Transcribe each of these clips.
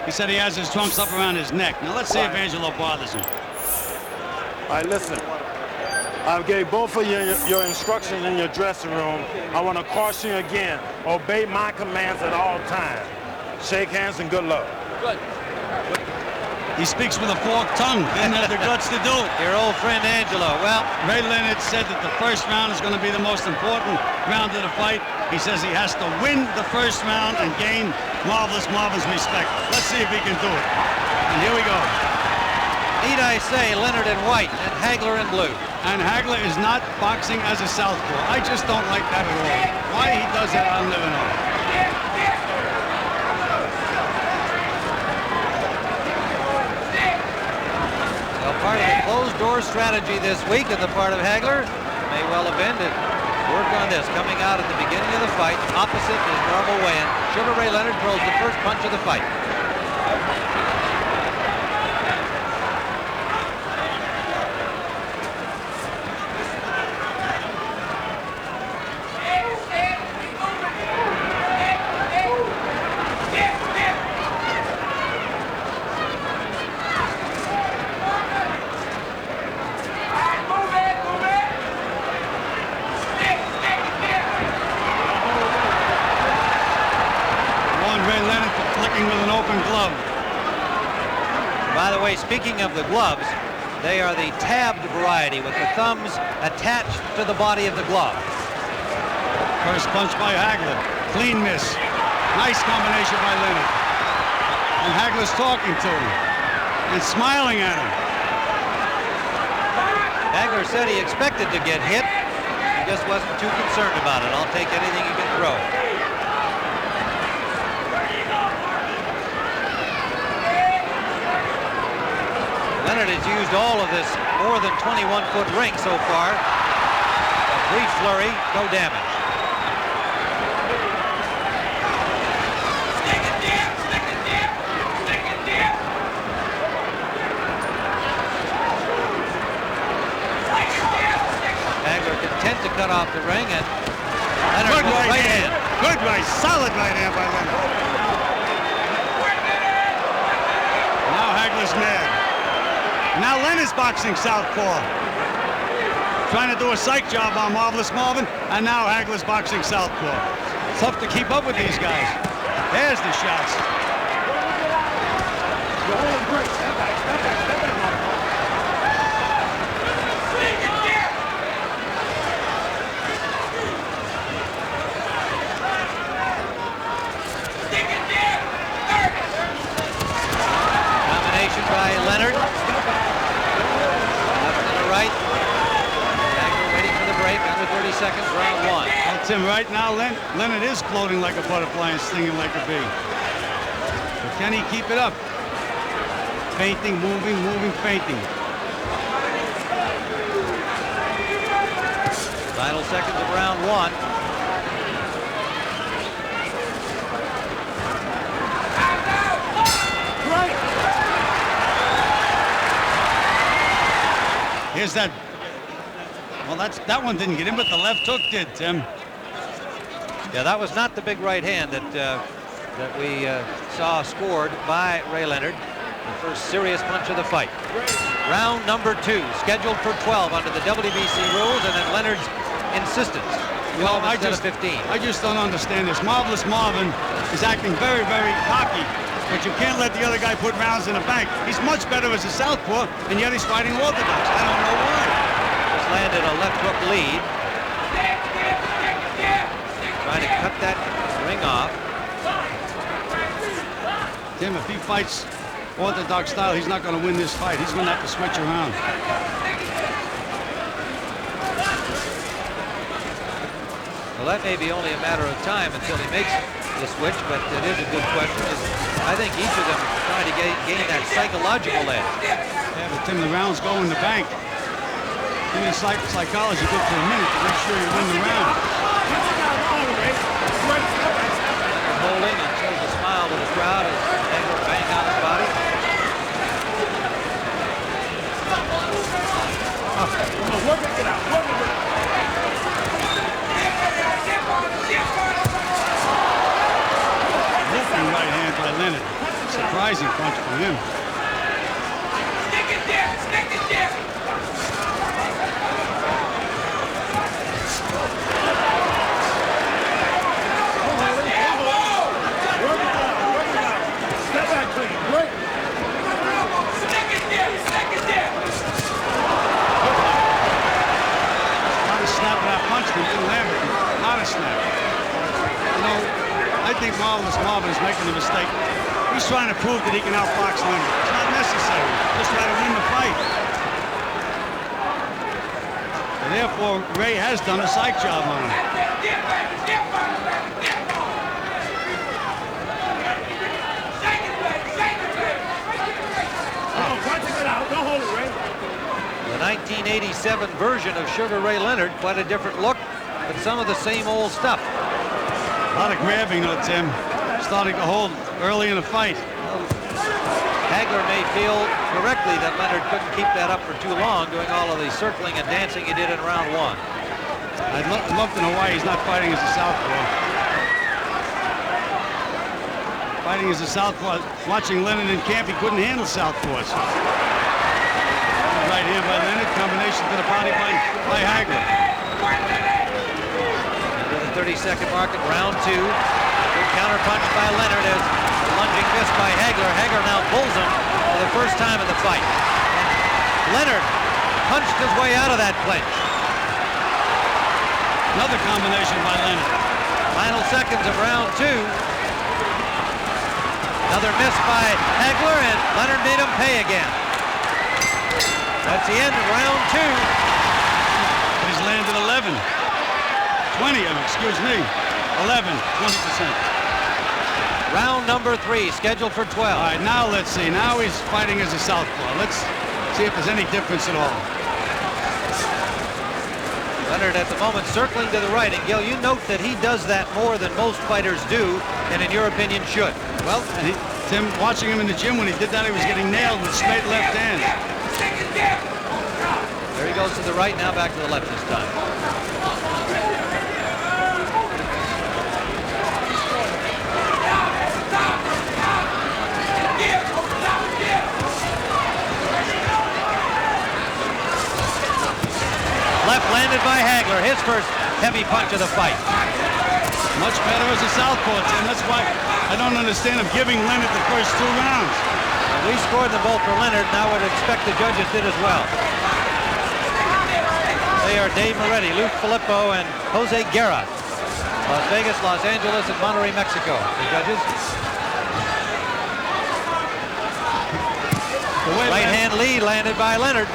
He said he has his trunks up around his neck. Now let's see if Angelo bothers him. All right, listen. I gave both of you your instructions in your dressing room. I want to caution you again. Obey my commands at all times. Shake hands and good luck. Good. He speaks with a forked tongue. Didn't have the guts to do it. Your old friend Angelo. Well, Ray Leonard said that the first round is going to be the most important round of the fight. He says he has to win the first round and gain Marvin's respect. Let's see if he can do it. And here we go. Need I say, Leonard in white and Hagler in blue. And Hagler is not boxing as a southpaw. I just don't like that at all. Why he does that, I'll never know. Well, part of the closed-door strategy this week on the part of Hagler may well have been to work on this. Coming out at the beginning of the fight, opposite his normal weigh-in, Sugar Ray Leonard throws the first punch of the fight. Speaking of the gloves, they are the tabbed variety with the thumbs attached to the body of the glove. First punch by Hagler. Clean miss. Nice combination by Leonard. And Hagler's talking to him and smiling at him. Hagler said he expected to get hit. He just wasn't too concerned about it. I'll take anything you can throw. Leonard has used all of this more than 21-foot ring so far. A brief flurry, no damage. Hagler content to cut off the ring, and Leonard with right hand. Good right, solid right hand by Leonard. Now Hagler's mad. Now Leonard's boxing southpaw. Trying to do a psych job on Marvelous Marvin, and now Hagler's boxing southpaw. Tough to keep up with these guys. There's the shots. Combination by Leonard. Right. Hagler waiting for the break. Under 30 seconds, round one. That's him right now. Leonard is floating like a butterfly and stinging like a bee. But can he keep it up? Feinting, moving, feinting. Final seconds of round one. Here's that. Well, that one didn't get him, but the left hook did, Tim. Yeah, that was not the big right hand that we saw scored by Ray Leonard. The first serious punch of the fight. Round number two, scheduled for 12 under the WBC rules, and at Leonard's insistence. 12 instead of 15. I just don't understand this. Marvelous Marvin is acting very, very cocky. But you can't let the other guy put rounds in the bank. He's much better as a southpaw, and yet he's fighting orthodox. I don't know why. Just landed a left hook lead. Trying to cut that ring off. Tim, if he fights orthodox style, he's not going to win this fight. He's going to have to switch around. Well, that may be only a matter of time until he makes the switch, but it is a good question. I think each of them trying to gain that psychological edge. Yeah, but Tim, the rounds go in the bank. Give me psychology good for a minute to make sure you win the round. Holding and shows a smile to the crowd as Hagler bang on his body. Lifting right hand by Leonard. Surprising punch from him. I think Marvin is making a mistake. He's trying to prove that he can outbox Leonard. It's not necessary. Just try to win the fight. And therefore, Ray has done a psych job on him. The 1987 version of Sugar Ray Leonard, quite a different look, but some of the same old stuff. A lot of grabbing, though, Tim. Starting to hold early in the fight. Hagler may feel correctly that Leonard couldn't keep that up for too long, doing all of the circling and dancing he did in round one. I'd love to know why he's not fighting as a southpaw. Fighting as a southpaw, watching Leonard in camp, he couldn't handle southpaws. Right hand by Leonard, combination to the body by Hagler. 30-second mark at round two. Good counter punch by Leonard as a lunging miss by Hagler. Hagler now pulls him for the first time in the fight. And Leonard punched his way out of that clinch. Another combination by Leonard. Final seconds of round two. Another miss by Hagler, and Leonard made him pay again. That's the end of round two. He's landed 11. 20 of them, excuse me. 11, 20%. Round number three, scheduled for 12. All right, now let's see. Now he's fighting as a southpaw. Let's see if there's any difference at all. Leonard at the moment circling to the right. And Gil, you note that he does that more than most fighters do, and in your opinion should. Well, and Tim, watching him in the gym when he did that, he was getting nailed with straight left hands. There he goes to the right, now back to the left this time. Left landed by Hagler, his first heavy punch of the fight. Much better as a southpaw, Tim. That's why I don't understand him giving Leonard the first 2 rounds. We scored them both for Leonard, and I would expect the judges did as well. They are Dave Moretti, Luke Filippo, and Jose Guerra. Las Vegas, Los Angeles, and Monterrey, Mexico. The judges. Right hand lead landed by Leonard.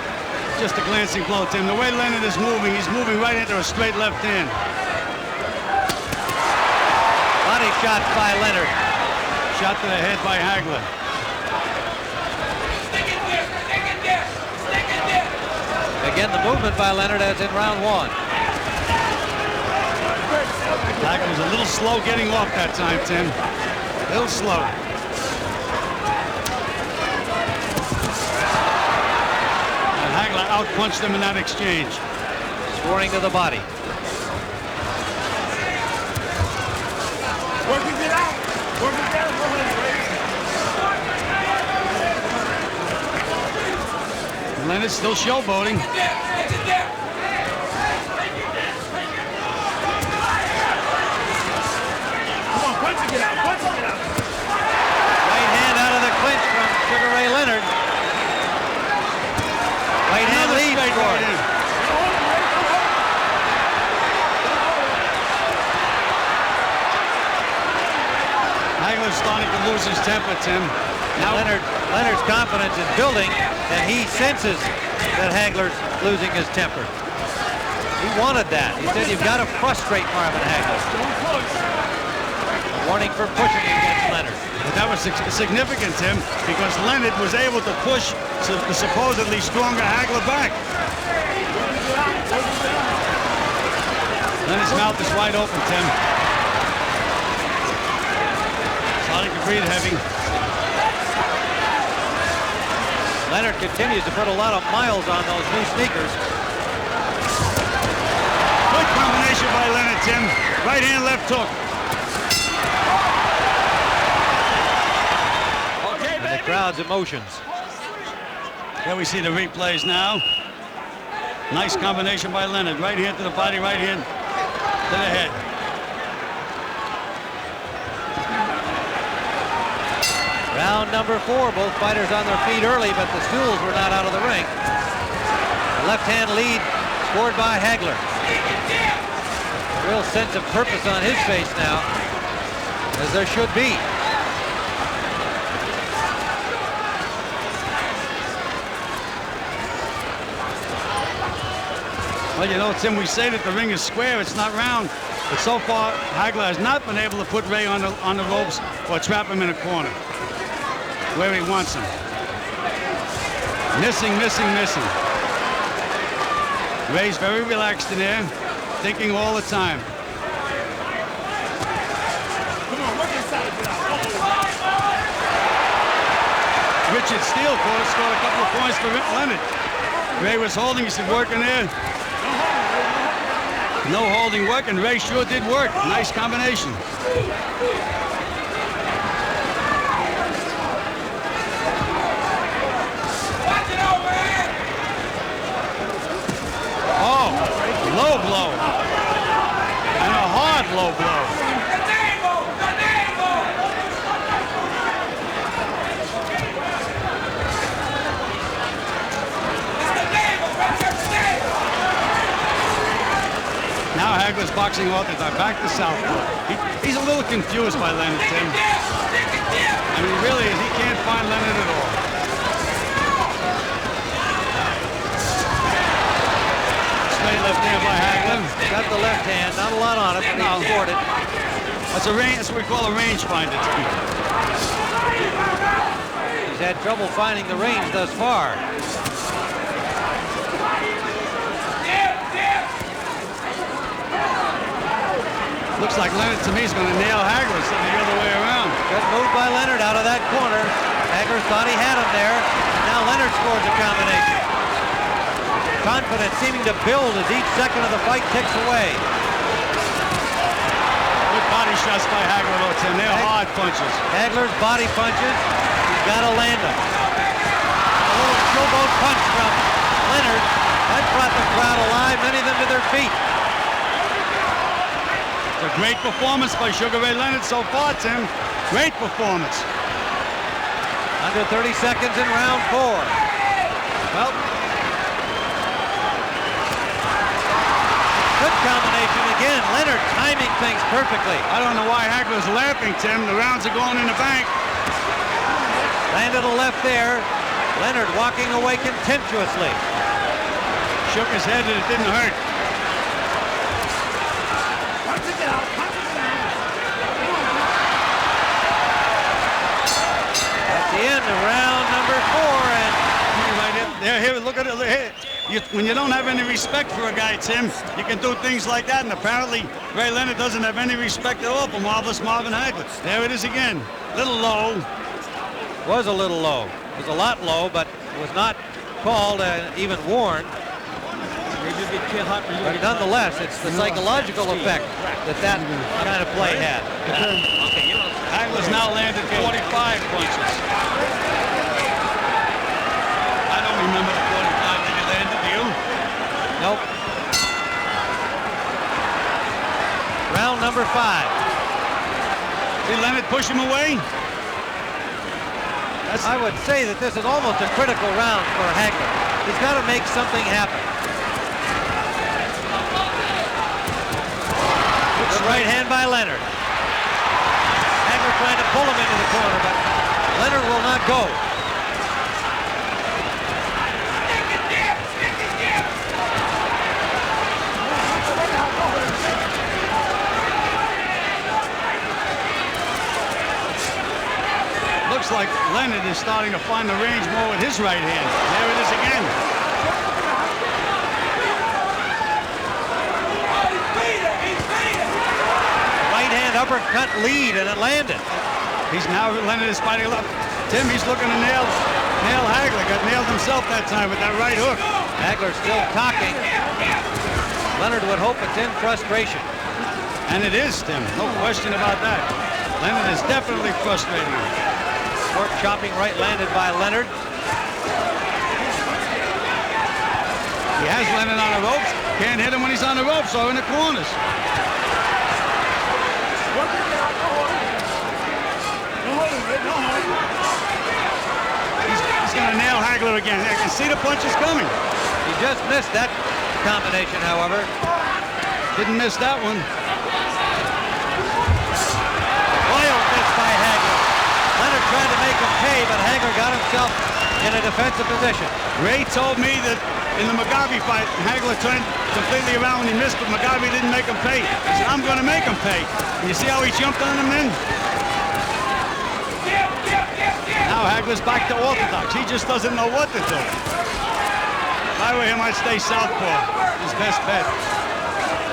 Just a glancing blow, Tim. The way Leonard is moving, he's moving right into a straight left hand. Body shot by Leonard. Shot to the head by Hagler. Again, the movement by Leonard as in round one. Hagler was a little slow getting off that time, Tim. A little slow. And Hagler outpunched him in that exchange. Scoring to the body. Working it out. Working it out. Leonard's still showboating. Come on, punching it out. Punching it out. Right hand out of the clinch from Sugar Ray Leonard. Right hand lead scored. Hagler's starting to lose his temper, Tim. Now Leonard's confidence is building, and he senses that Hagler's losing his temper. He wanted that. He said, you've got to frustrate Marvin Hagler. A warning for pushing against Leonard. But that was significant, Tim, because Leonard was able to push the supposedly stronger Hagler back. Leonard's mouth is wide open, Tim. Starting to breathe heavy. Leonard continues to put a lot of miles on those new sneakers. Good combination by Leonard, Tim. Right hand, left hook. crowd's emotions. Here we see the replays now. Nice combination by Leonard. Right hand to the body, right hand to the head. Round number 4. Both fighters on their feet early, but the stools were not out of the ring. The left-hand lead scored by Hagler. A real sense of purpose on his face now, as there should be. Well, you know, Tim, we say that the ring is square, it's not round. But so far, Hagler has not been able to put Ray on the ropes or trap him in a corner where he wants him. Missing, missing, missing. Ray's very relaxed in there, thinking all the time. Richard Steele scored a couple of points for Leonard. Ray was holding, he said, working there. No holding work, and Ray sure did work. Nice combination. Oh, low blow. And a hard low blow. Now Hagler's boxing all the time. Back to southpaw. He's a little confused by Leonard, Tim. I mean, really, he can't find Leonard at all. Straight left hand by Hagler. Got the left hand, not a lot on it, but he scored it. That's what we call a range finder, Tim. He's had trouble finding the range thus far. Looks like Leonard, to me, is going to nail Hagler instead of the other way around. Good move by Leonard out of that corner. Hagler thought he had him there. Now Leonard scores a combination. Confidence seeming to build as each second of the fight ticks away. Good body shots by Hagler, though, Tim. They're hard punches. Hagler's body punches. He's got to land them. A little showboat punch from Leonard. That brought the crowd alive, many of them to their feet. It's a great performance by Sugar Ray Leonard so far, Tim. Great performance. Under 30 seconds in round 4. Well, good combination again. Leonard timing things perfectly. I don't know why Hagler's laughing, Tim. The rounds are going in the bank. Landed a left there. Leonard walking away contemptuously. Shook his head and it didn't hurt. The end of round number 4, and right here, look at it. Here. When you don't have any respect for a guy, Tim, you can do things like that, and apparently Ray Leonard doesn't have any respect at all for Marvelous Marvin Hagler. There it is again. Little low. Was a little low. It was a lot low, but was not called and even warned. But nonetheless, it's the psychological effect that kind of play had. Hagler's now landed 45 punches. I don't remember the 45 that he landed, do you? Nope. Round number 5. Did Leonard push him away? I would say that this is almost a critical round for Hagler. He's got to make something happen. Good right hand by Leonard. Hagler trying to pull him into the corner, but Leonard will not go. Looks like Leonard is starting to find the range more with his right hand. There it is again. Right hand uppercut lead, and it landed. Leonard is fighting left. Tim, he's looking to nail Hagler. Got nailed himself that time with that right hook. Hagler still talking. Leonard would hope it's in frustration. And it is, Tim. No question about that. Leonard is definitely frustrating him. Short chopping right landed by Leonard. He has Leonard on the ropes. Can't hit him when he's on the ropes or in the corners. He's going to nail Hagler again. I can see the punches coming. He just missed that combination, however. Didn't miss that one. Wild miss by Hagler. Leonard tried to make him pay, but Hagler got himself in a defensive position. Ray told me that in the Mugabe fight, Hagler turned completely around when he missed, but Mugabe didn't make him pay. He said, I'm going to make him pay. And you see how he jumped on him then? Now Hagler's back to orthodox. He just doesn't know what to do. If I were him, I'd stay southpaw. His best bet.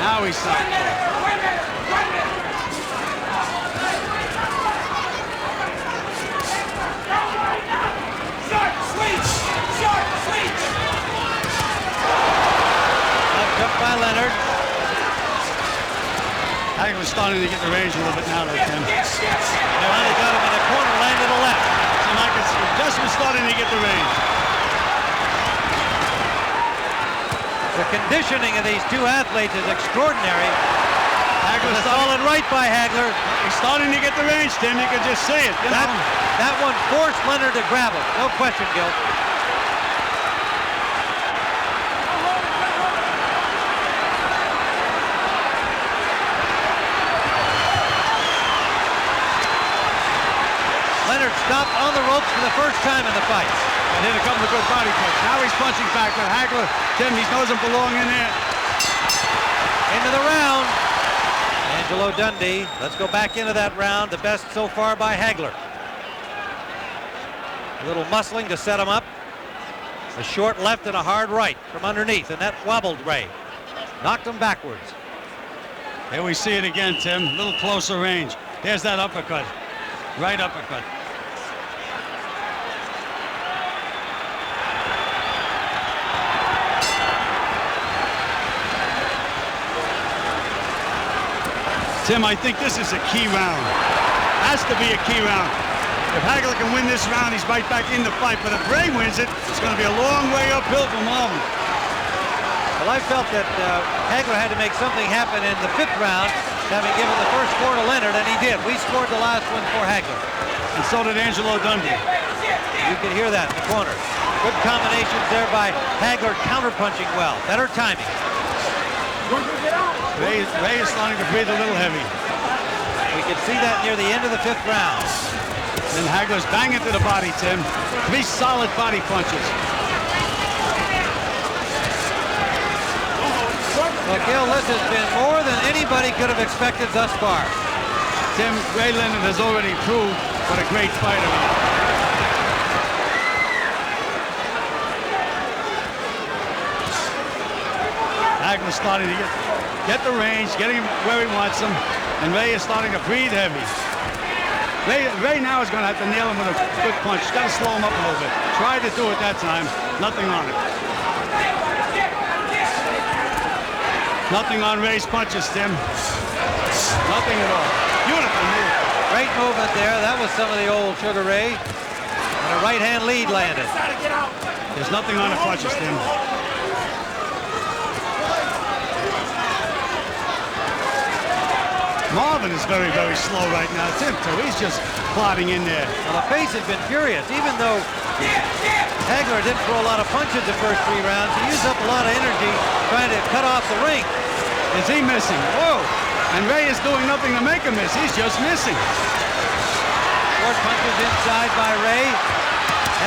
Now he's southpaw. By Leonard. Hagler's starting to get the range a little bit now, though, Tim. Finally got him in the corner, landed a left. Seemed like it's just was starting to get the range. The conditioning of these two athletes is extraordinary. Hagler's a solid right by Hagler. He's starting to get the range, Tim. You can just see it. That one forced Leonard to grab him. No question, Gil. Leonard stopped on the ropes for the first time in the fight. And hit a couple of good body punches. Now he's punching back. But Hagler, Tim, he doesn't belong in there. Into the round. Angelo Dundee. Let's go back into that round. The best so far by Hagler. A little muscling to set him up. A short left and a hard right from underneath, and that wobbled Ray. Knocked him backwards. Here we see it again, Tim. A little closer range. There's that uppercut. Right uppercut. Tim, I think this is a key round. Has to be a key round. If Hagler can win this round, he's right back in the fight. But if Ray wins it, it's going to be a long way uphill for Marvin. Well, I felt that Hagler had to make something happen in the 5th round, having given the first 4 to Leonard, and he did. We scored the last one for Hagler. And so did Angelo Dundee. You can hear that in the corner. Good combinations there by Hagler, counterpunching well. Better timing. Ray is starting to breathe a little heavy. We can see that near the end of the 5th round. Then Hagler's banging to the body, Tim. 3 solid body punches. Well, Gil, this has been more than anybody could have expected thus far. Tim, Ray Leonard has already proved what a great fighter he is. Hagler's starting to get the range, getting him where he wants him, and Ray is starting to breathe heavy. Ray now is going to have to nail him with a good punch. He's got to slow him up a little bit. Tried to do it that time. Nothing on it. Nothing on Ray's punches, Tim. Nothing at all. Beautiful move. Great movement there. That was some of the old Sugar Ray. And a right-hand lead landed. There's nothing on the punches, Tim. Marvin is very, very slow right now, Tim, too. He's just plodding in there. Well, the pace has been furious. Even though Hagler didn't throw a lot of punches the first 3 rounds, he used up a lot of energy trying to cut off the ring. Is he missing? Whoa! And Ray is doing nothing to make him miss. He's just missing. Short punches inside by Ray.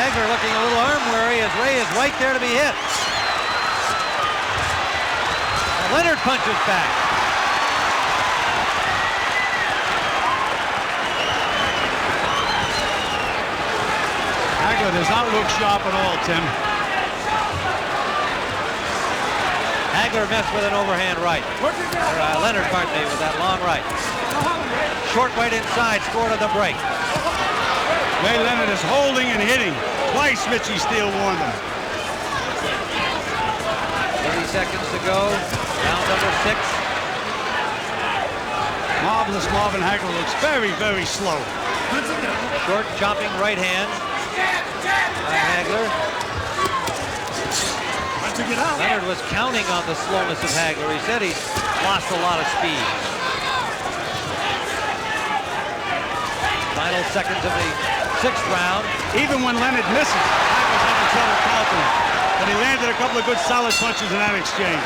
Hagler looking a little arm weary as Ray is right there to be hit. And Leonard punches back. Hagler does not look sharp at all, Tim. Hagler missed with an overhand right. Leonard, pardon me, with that long right. Short right inside, scored on the break. Ray Leonard is holding and hitting. Twice Richie Steele warned him. 30 seconds to go. Round number 6. Marvelous Marvin Hagler looks very, very slow. Short chopping right hand by Hagler. Leonard was counting on the slowness of Hagler. He said he's lost a lot of speed. Final seconds of the 6th round. Even when Leonard misses, Hagler's having trouble countering. But he landed a couple of good solid punches in that exchange.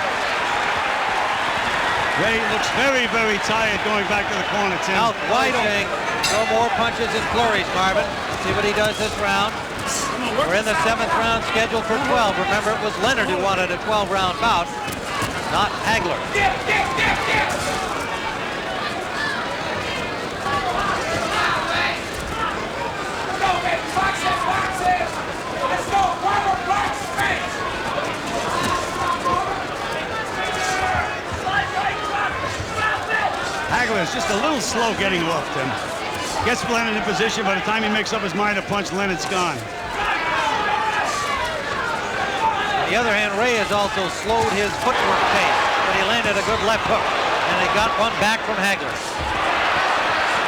Ray looks very, very tired going back to the corner, Tim. Mouth wide open. No more punches and flurries, Marvin. See what he does this round. We're in the 7th round, scheduled for 12. Remember, it was Leonard who wanted a 12-round bout, not Hagler. Hagler is just a little slow getting off, Tim. Gets Leonard in position. By the time he makes up his mind to punch, Leonard's gone. On the other hand, Ray has also slowed his footwork pace, but he landed a good left hook, and he got one back from Hagler.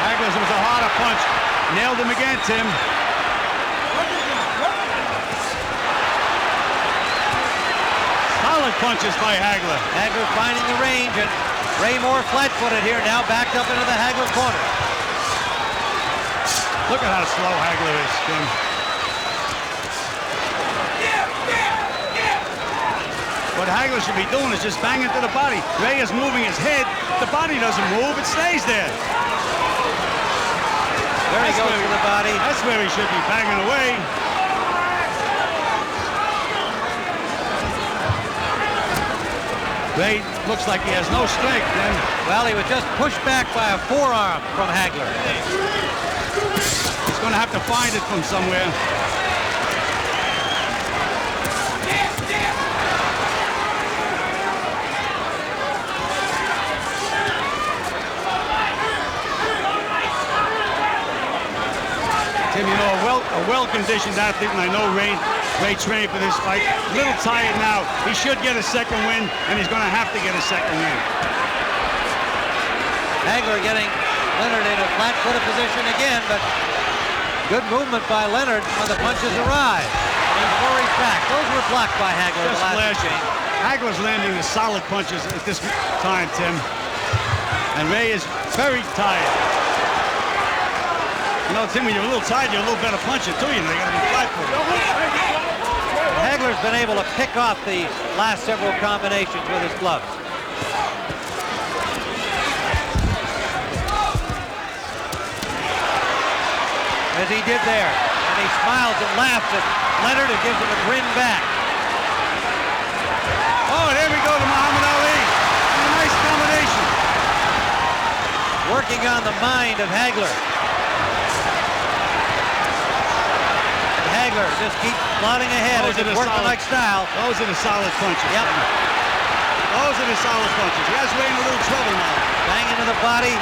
Hagler's was a harder punch. Nailed him again, Tim. Solid punches by Hagler. Hagler finding the range, and Ray more flat-footed here, now backed up into the Hagler corner. Look at how slow Hagler is, Tim. What Hagler should be doing is just banging to the body. Ray is moving his head. The body doesn't move, it stays there. There he goes to the body. That's where he should be banging away. Ray looks like he has no strength, then. Well, he was just pushed back by a forearm from Hagler. He's going to have to find it from somewhere. Tim, you know, a well-conditioned athlete, and I know Ray trained for this fight. A little tired now. He should get a second win, and he's going to have to get a second win. Hagler getting Leonard in a flat-footed position again, but good movement by Leonard when the punches arrive. He flurries back. Those were blocked by Hagler. Just flashing. Hagler's landing the solid punches at this time, Tim. And Ray is very tired. You know, Tim, when you're a little tired, you're a little better puncher, too. You know, you got to be flat-footed. Hagler's been able to pick off the last several combinations with his gloves. As he did there. And he smiles and laughs at Leonard, who gives him a grin back. Oh, and here we go to Muhammad Ali. A nice combination. Working on the mind of Hagler. Hagler just keeps plodding ahead in his workmanlike style. Those are the solid punches. Yep. Those are the solid punches. He has Ray in a little trouble now. Bang into the body.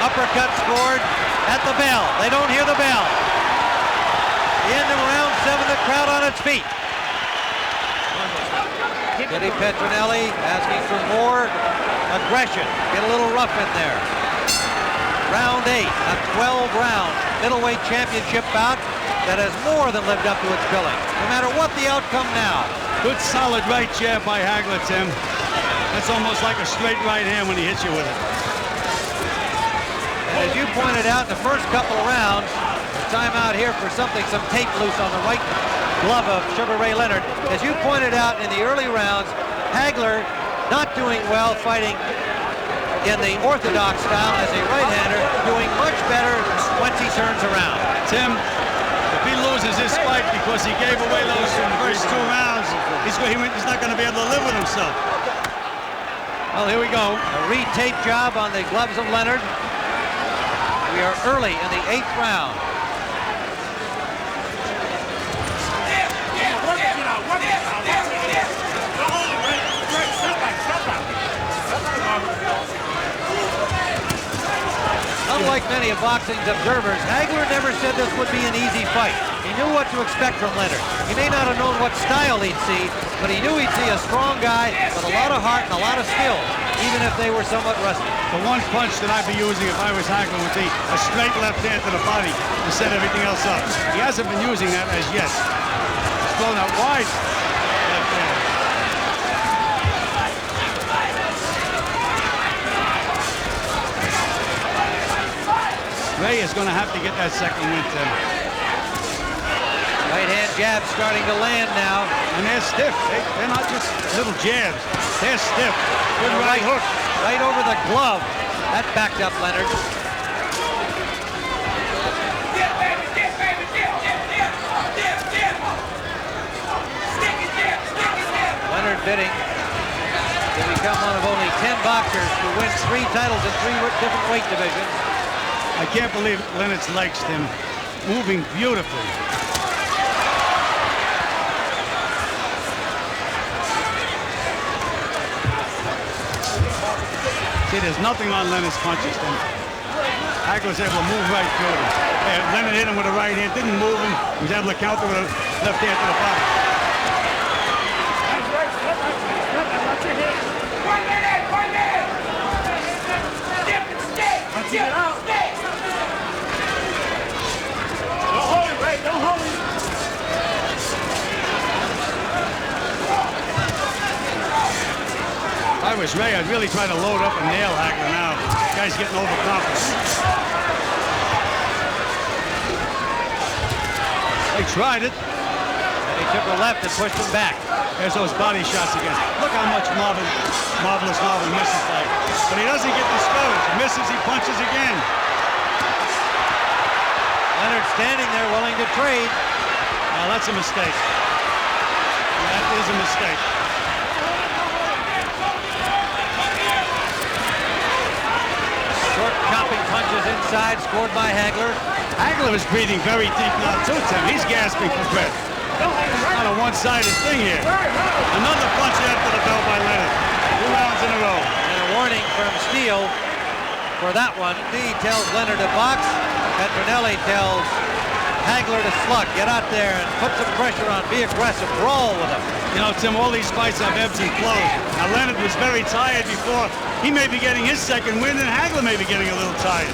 Uppercut scored at the bell. They don't hear the bell. The end of round 7, the crowd on its feet. Eddie Petronelli asking for more aggression. Get a little rough in there. Round 8, a 12-round middleweight championship bout that has more than lived up to its billing, no matter what the outcome now. Good solid right jab by Hagler, Tim. That's almost like a straight right hand when he hits you with it. And as you pointed out in the first couple of rounds, time out here for some tape loose on the right glove of Sugar Ray Leonard. As you pointed out in the early rounds, Hagler not doing well fighting in the orthodox style as a right-hander, doing much better once he turns around. Tim, if he loses this fight because he gave away those first 2 rounds, he's not going to be able to live with himself. Well, here we go. A re-tape job on the gloves of Leonard. We are early in the 8th round. Unlike many of boxing's observers, Hagler never said this would be an easy fight. He knew what to expect from Leonard. He may not have known what style he'd see, but he knew he'd see a strong guy with a lot of heart and a lot of skill, even if they were somewhat rusty. The one punch that I'd be using if I was Hagler would be a straight left hand to the body to set everything else up. He hasn't been using that as yet. He's thrown out wide left hand. Ray is going to have to get that second win, Tim. Right hand jab starting to land now. And they're stiff. They're not just little jabs. They're stiff. Good right hook. Right over the glove. That backed up Leonard. Leonard bidding to become one of only 10 boxers to win 3 titles in 3 different weight divisions. I can't believe Leonard's legs, Tim. Moving beautifully. See, there's nothing on Leonard's punches, Tim. Hagler's able to move right through them. Leonard hit him with a right hand, didn't move him. He was able to counter with a left hand to the body. If I was Ray, I'd really try to load up and nail Hagler now. This guy's getting overconfident. They tried it. And he took a left and pushed him back. There's those body shots again. Look how much Marvelous Marvin misses that. But he doesn't get discouraged. He misses, he punches again. Leonard standing there willing to trade. Now that's a mistake. That is a mistake. Short chopping punches inside, scored by Hagler. Hagler is breathing very deep now too, Tim. He's gasping for breath. It's not a one-sided thing here. Another punch after the bell by Leonard. 2 rounds in a row. And a warning from Steele for that one. He tells Leonard to box. Petronelli tells Hagler to slug. Get out there and put some pressure on. Be aggressive. Brawl with him. You know, Tim, all these fights have ebbs and flows. Now, Leonard was very tired before. He may be getting his second win, and Hagler may be getting a little tired.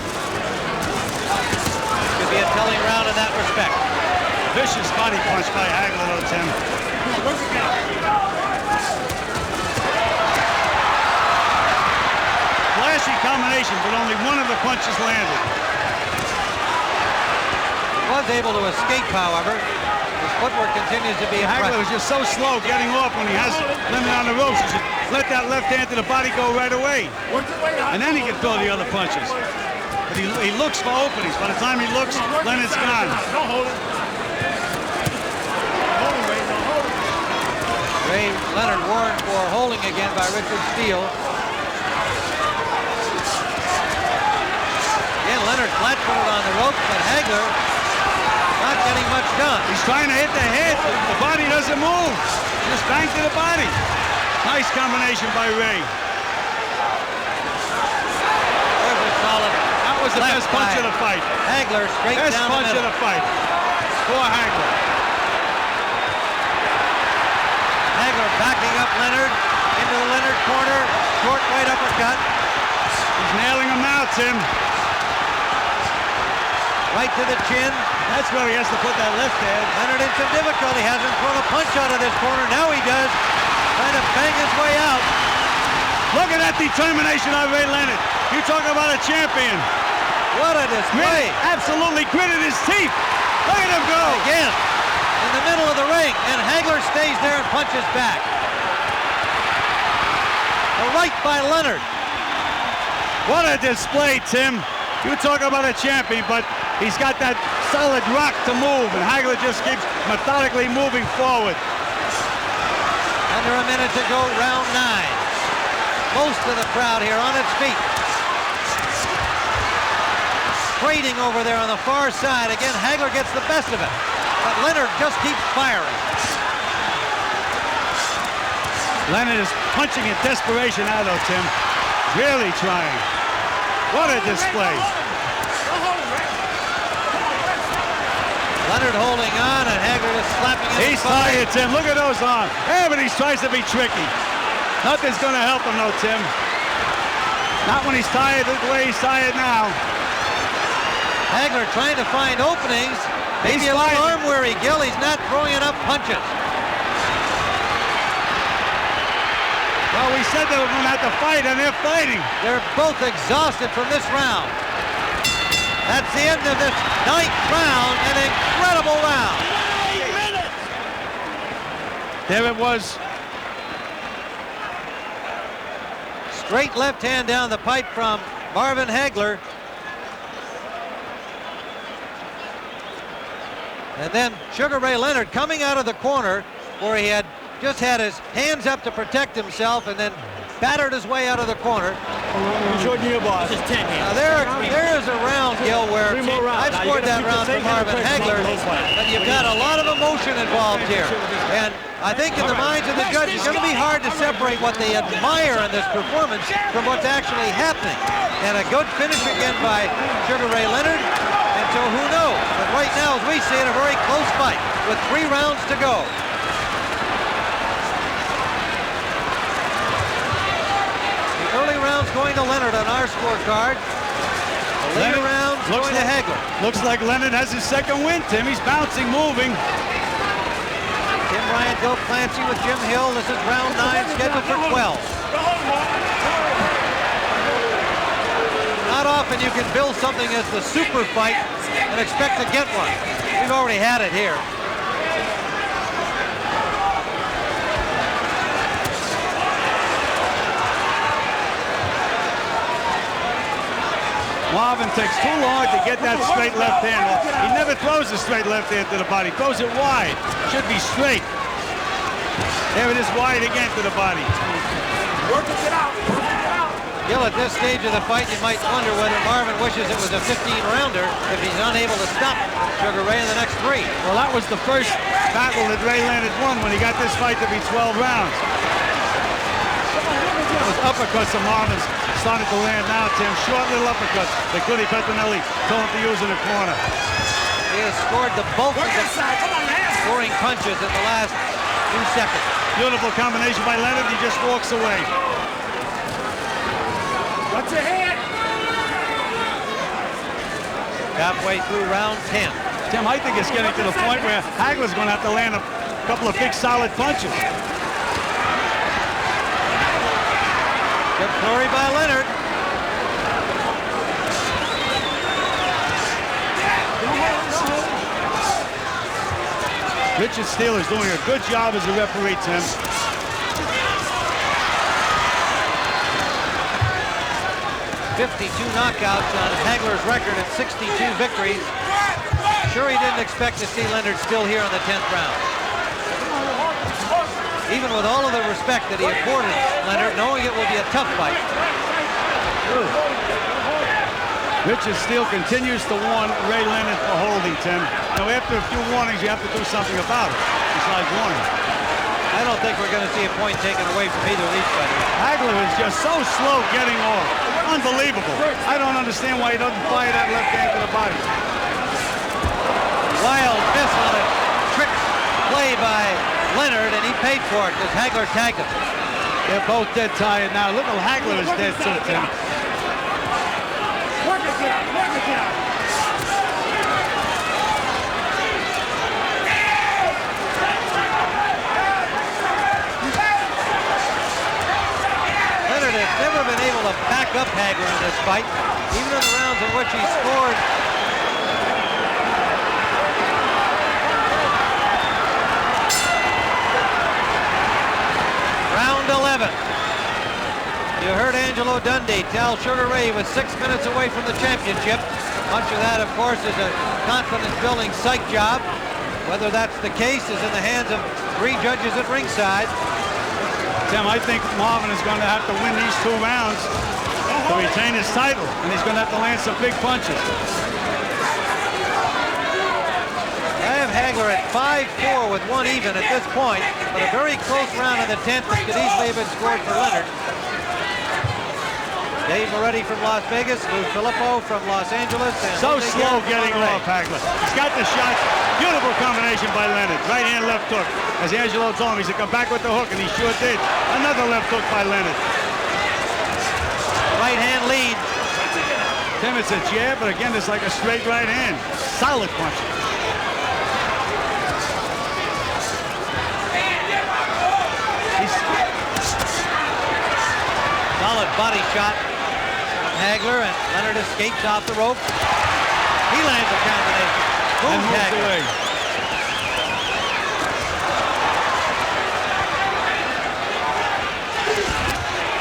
Could be a telling round in that respect. Vicious body punch by Hagler, though, Tim. Flashy combination, but only one of the punches landed. He was able to escape, however. His footwork continues to be Hagler impressive. was just so slow getting off when he has Leonard on the ropes. He should let that left hand to the body go right away. And then he can throw the other punches. But he looks for openings. By the time he looks, Leonard's gone. Ray Leonard warned for holding again by Richard Steele. Again, Leonard flat-footed on the ropes, but Hagler not getting much done. He's trying to hit the head. The body doesn't move. Just bang to the body. Nice combination by Ray. There's a solid. That was the best punch of the fight. Hagler straight Best down the punch of middle. the fight for Hagler. Hagler backing up Leonard into the Leonard corner. Short right uppercut. He's nailing him now, Tim. Right to the chin. That's where he has to put that left hand. Leonard in some difficulty. Hasn't thrown a punch out of this corner. Now he does. Trying to bang his way out. Look at that determination on Ray Leonard. You talk about a champion. What a display. Absolutely gritted his teeth. Look at him go. Again, in the middle of the ring, and Hagler stays there and punches back. A right by Leonard. What a display, Tim. You talk about a champion, but he's got that solid rock to move, and Hagler just keeps methodically moving forward. Under a minute to go, round 9. Most of the crowd here on its feet. Trading over there on the far side. Again, Hagler gets the best of it, but Leonard just keeps firing. Leonard is punching in desperation now, though, Tim. Really trying. What a display. Leonard holding on, and Hagler just slapping him. He's tired, Tim. Look at those arms. Yeah, but he tries to be tricky. Nothing's going to help him, though, Tim. Not when he's tired the way he's tired now. Hagler trying to find openings. Maybe a little arm weary, Gil. He's not throwing enough punches. Well, we said they were going to have to fight, and they're fighting. They're both exhausted from this round. That's the end of this 9th round, an incredible round. 9 minutes! There it was. Straight left hand down the pipe from Marvin Hagler. And then Sugar Ray Leonard coming out of the corner where he had just had his hands up to protect himself and then battered his way out of the corner. Now there is a round, Gil, where I've scored that round for Marvin Hagler, but you've got a lot of emotion involved here. And I think in the minds of the judges, it's going to be hard to separate what they admire in this performance from what's actually happening. And a good finish again by Sugar Ray Leonard. And so who knows? But right now, as we see it, a very close fight with 3 rounds to go. The early rounds going to Leonard on our scorecard. The later rounds going to Hagler. Looks like Leonard has his second win, Tim. He's bouncing, moving. Tim Ryan, Bill Clancy with Jim Hill. This is round 9, scheduled for 12. Not often you can build something as the super fight and expect to get one. We've already had it here. Marvin takes too long to get that straight left hand. He never throws a straight left hand to the body. He throws it wide. Should be straight. There it is, wide again to the body. Work it out. Gil, at this stage of the fight, you might wonder whether Marvin wishes it was a 15-rounder if he's unable to stop Sugar Ray in the next 3. Well, that was the first battle that Ray Leonard won when he got this fight to be 12 rounds. Those uppercuts of Marvin's started to land now, Tim. Short little uppercuts that Goody Petronelli told him to use in the corner. He has scored the bulk of the scoring punches in the last 2 seconds. Beautiful combination by Leonard. He just walks away. What's your head? Halfway through round 10. Tim, I think it's getting to the point where Hagler's going to have to land a couple of big, solid punches. Good flurry by Leonard. Richard Steele is doing a good job as a referee, Tim. 52 knockouts on Hagler's record at 62 victories. Sure, he didn't expect to see Leonard still here on the 10th round. Even with all of the respect that he accorded Leonard, knowing it will be a tough fight. Richard Steele continues to warn Ray Leonard for holding, Tim. Now, after a few warnings, you have to do something about it, besides warning. I don't think we're going to see a point taken away from either of these fighters. Hagler is just so slow getting off. Unbelievable. I don't understand why he doesn't fire that left hand to the body. Wild miss on a trick play by Leonard, and he paid for it because Hagler tagged him. They're both dead tired now. Look how Hagler is dead too, Tim. Work it out. Leonard has never been able to back up Hagler in this fight, even in the rounds in which he scored. Round 11. You heard Angelo Dundee tell Sugar Ray he was 6 minutes away from the championship. Much of that, of course, is a confidence-building psych job. Whether that's the case is in the hands of 3 judges at ringside. Tim, I think Marvin is going to have to win these 2 rounds to retain his title, and he's going to have to land some big punches. I have Hagler at 5-4 with 1 even at this point, but a very close round in the 10th that could easily have been scored for Leonard. Dave Moretti from Las Vegas, Lou Filippo from Los Angeles. And So slow getting off, Hagler. He's got the shot. Beautiful combination by Leonard. Right hand, left hook. As Angelo told him, he said, come back with the hook, and he sure did. Another left hook by Leonard. Right hand lead. Tim, it's a jab, but again, it's like a straight right hand. Solid punch. Solid body shot from Hagler, and Leonard escapes off the rope. He lands a combination. And moves Hagler away.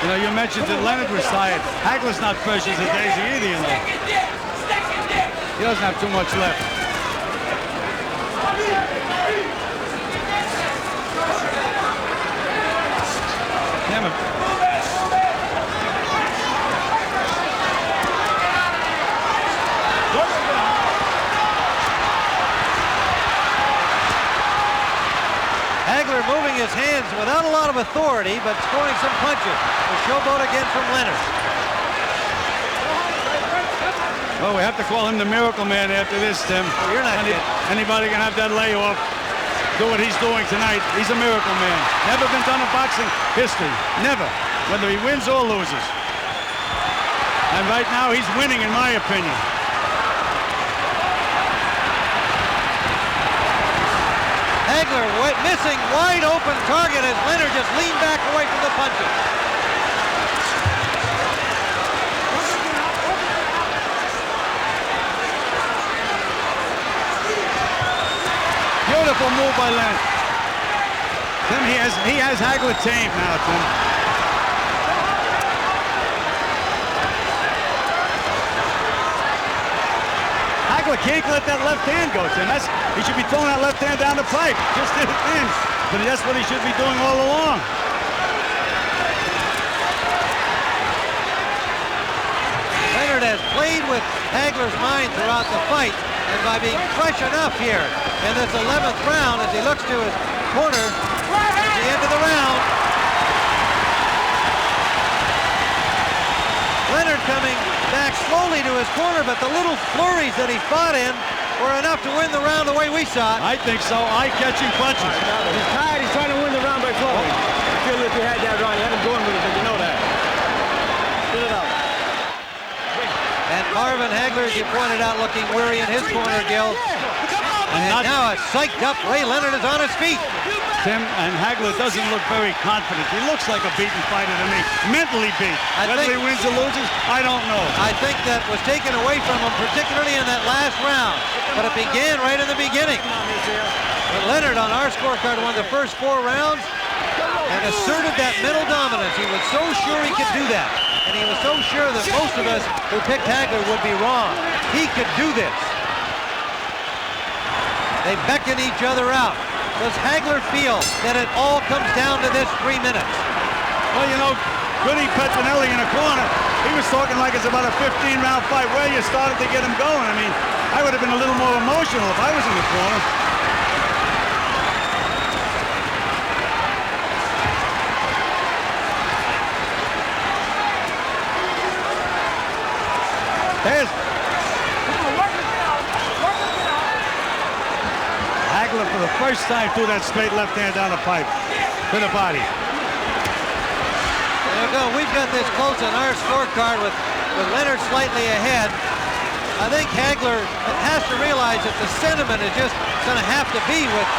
You know, you mentioned that Leonard was tired. Hagler's not fresh as a daisy either, you know. He doesn't have too much left. Damn it. Hagler moving his hands without a lot of authority, but scoring some punches. The showboat again from Leonard. Well, we have to call him the Miracle Man after this, Tim. Oh, you're not kidding. Anybody can have that layoff, do what he's doing tonight. He's a Miracle Man. Never been done in boxing history. Never. Whether he wins or loses. And right now, he's winning, in my opinion. Hagler missing wide open target as Leonard just leaned back away from the punches. Beautiful move by Leonard. Tim, he has Hagler tamed now, Tim. Hagler can't let that left hand go, Tim. He should be throwing that left hand down the pipe. Just did it in. But that's what he should be doing all along. Leonard has played with Hagler's mind throughout the fight, and by being fresh enough here in this 11th round as he looks to his corner at the end of the round. Leonard coming back slowly to his corner, but the little flurries that he fought in were enough to win the round the way we saw it. I think so. Eye-catching punches. He's tired. He's trying to win the round by flowing. I feel if you had that round, you had him going with it, but you know that. Spit it out. And Marvin Hagler, as you pointed out, looking weary in his corner, Gil. And now a psyched-up Ray Leonard is on his feet. Tim, and Hagler doesn't look very confident. He looks like a beaten fighter to me. Mentally beat. Whether he wins or loses, I don't know. I think that was taken away from him, particularly in that last round. But it began right in the beginning. But Leonard on our scorecard won the first 4 rounds and asserted that mental dominance. He was so sure he could do that. And he was so sure that most of us who picked Hagler would be wrong. He could do this. They beckon each other out. Does Hagler feel that it all comes down to this 3 minutes? Well, you know, Goody Petronelli in a corner, he was talking like it's about a 15-round fight. Where you started to get him going. I mean, I would have been a little more emotional if I was in the corner. There's Hagler for the first time threw that straight left hand down the pipe to the body. There you go. We've got this close on our scorecard with Leonard slightly ahead. I think Hagler has to realize that the sentiment is just going to have to be with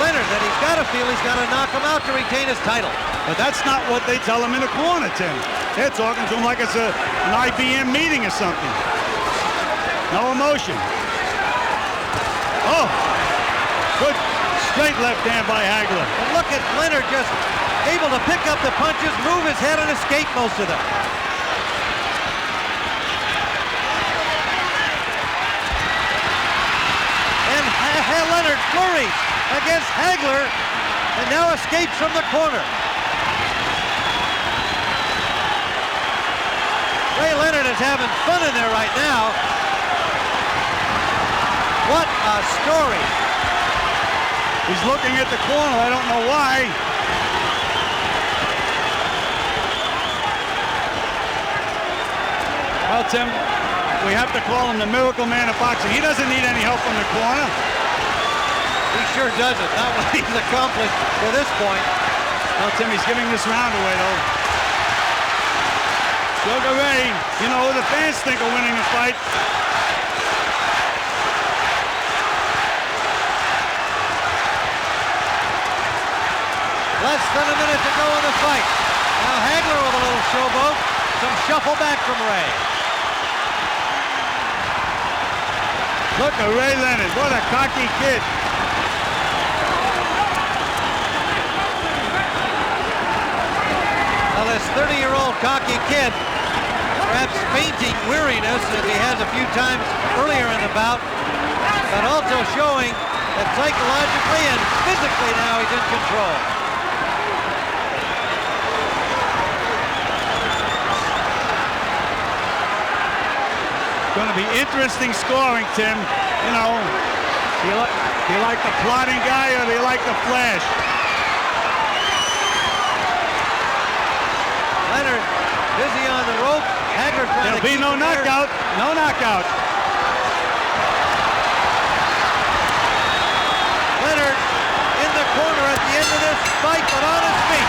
Leonard, that he's got to feel he's got to knock him out to retain his title. But that's not what they tell him in the corner, Tim. They're talking to him like it's an IBM meeting or something. No emotion. Oh, good straight left hand by Hagler. And look at Leonard just able to pick up the punches, move his head, and escape most of them. And Leonard flurries against Hagler and now escapes from the corner. Ray Leonard is having fun in there right now. What a story. He's looking at the corner. I don't know why. Well, Tim, we have to call him the Miracle Man of boxing. He doesn't need any help from the corner. sure doesn't. Not what he's accomplished to this point. Well, Tim, he's giving this round away, though. Sugar Ray, you know who the fans think are winning the fight. Less than a minute to go in the fight. Now Hagler with a little showboat. Some shuffle back from Ray. Look at Ray Leonard. What a cocky kid. Now this 30-year-old cocky kid, perhaps fainting weariness as he has a few times earlier in the bout, but also showing that psychologically and physically now he's in control. Going to be interesting scoring, Tim. You know, do you like the plotting guy or do you like the flash? Leonard busy on the rope. Hagler trying to keep There'll be no knockout. No knockout. Leonard in the corner at the end of this fight, but on his feet.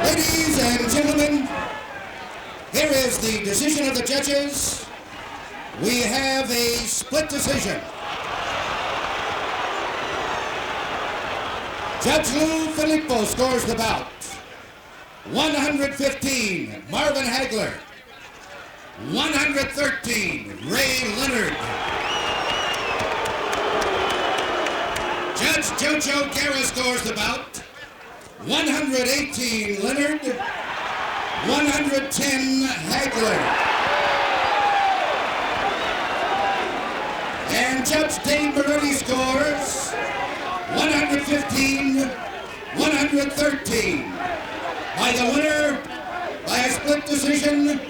Ladies and gentlemen, here is the decision of the judges. We have a split decision. Judge Lou Filippo scores the bout. 115, Marvin Hagler. 113, Ray Leonard. Judge Jojo Guerra scores the bout. 118, Leonard. 110, Hagler. And Judge Dave Moretti scores 115, 113. By the winner, by a split decision,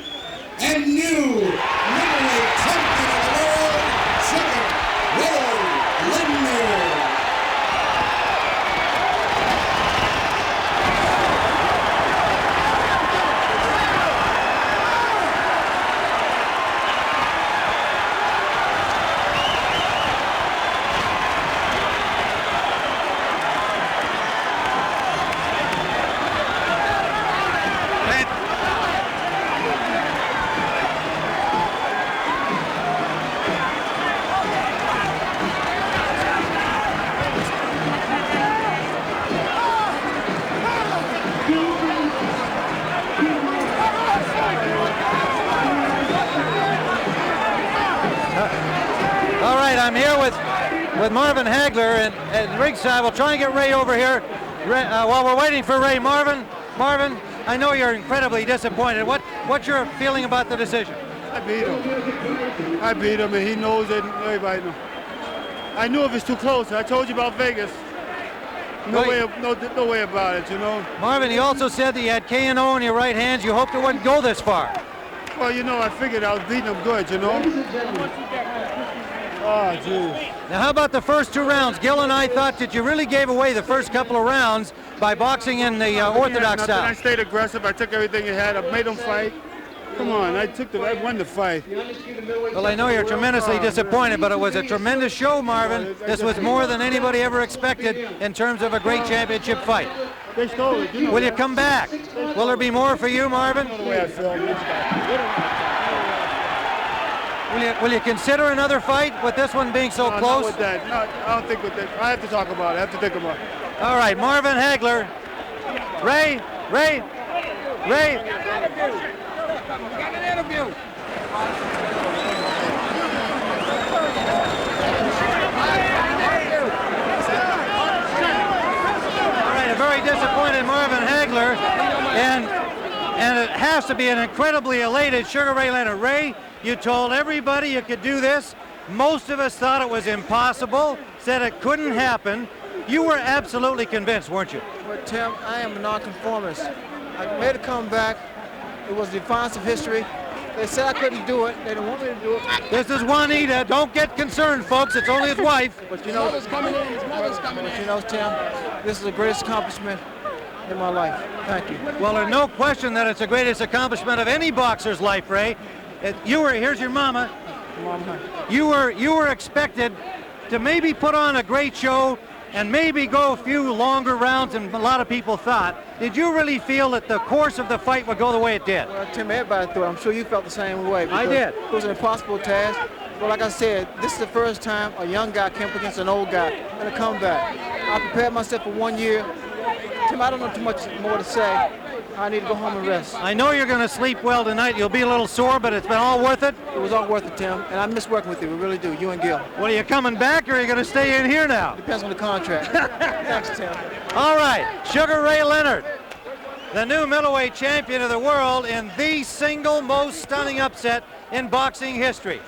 and new middleweight champion of the world, Sugar Ray Leonard. I'm here with Marvin Hagler, and at ringside. We'll try and get Ray over here. While we're waiting for Ray, Marvin, I know you're incredibly disappointed. What's your feeling about the decision? I beat him, and he knows it. Everybody knows. I knew it was too close. I told you about Vegas. No way about it, you know. Marvin, he also said that you had K&O in your right hands. You hoped it wouldn't go this far. Well, you know, I figured I was beating him good, you know. Oh, geez. Now, how about the first two rounds? Gil and I thought that you really gave away the first couple of rounds by boxing in the orthodox style. I stayed aggressive. I took everything he had. I made him fight. Come on, I won the fight. Well, I know you're tremendously disappointed, but it was a tremendous show, Marvin. This was more than anybody ever expected in terms of a great championship fight. They stole it. Will you come back? Will there be more for you, Marvin? Will you consider another fight with this one being so close? Not with that. No, I don't think with that. I have to talk about it. I have to think about it. All right, Marvin Hagler. Ray. Got an interview. All right, a very disappointed Marvin Hagler, and it has to be an incredibly elated Sugar Ray Leonard. Ray, you told everybody you could do this. Most of us thought it was impossible, said it couldn't happen. You were absolutely convinced, weren't you? Well, Tim, I am a nonconformist. I made a comeback. It was the defiance of history. They said I couldn't do it. They didn't want me to do it. This is Juanita. Don't get concerned, folks. It's only his wife. But you know, his mother's coming in. But you know, Tim, this is the greatest accomplishment in my life. Thank you. Well, there's no question that it's the greatest accomplishment of any boxer's life, Ray. Here's your mama. Mama. You were expected to maybe put on a great show and maybe go a few longer rounds than a lot of people thought. Did you really feel that the course of the fight would go the way it did? Well, Tim, everybody thought. I'm sure you felt the same way. I did. It was an impossible task. But like I said, this is the first time a young guy came up against an old guy in a comeback. I prepared myself for 1 year. Tim, I don't know too much more to say. I need to go home and rest. I know you're going to sleep well tonight. You'll be a little sore, but it's been all worth it. It was all worth it, Tim, and I miss working with you. We really do, you and Gil. Well, are you coming back, or are you going to stay in here now? Depends on the contract. Thanks, Tim. All right, Sugar Ray Leonard, the new middleweight champion of the world in the single most stunning upset in boxing history.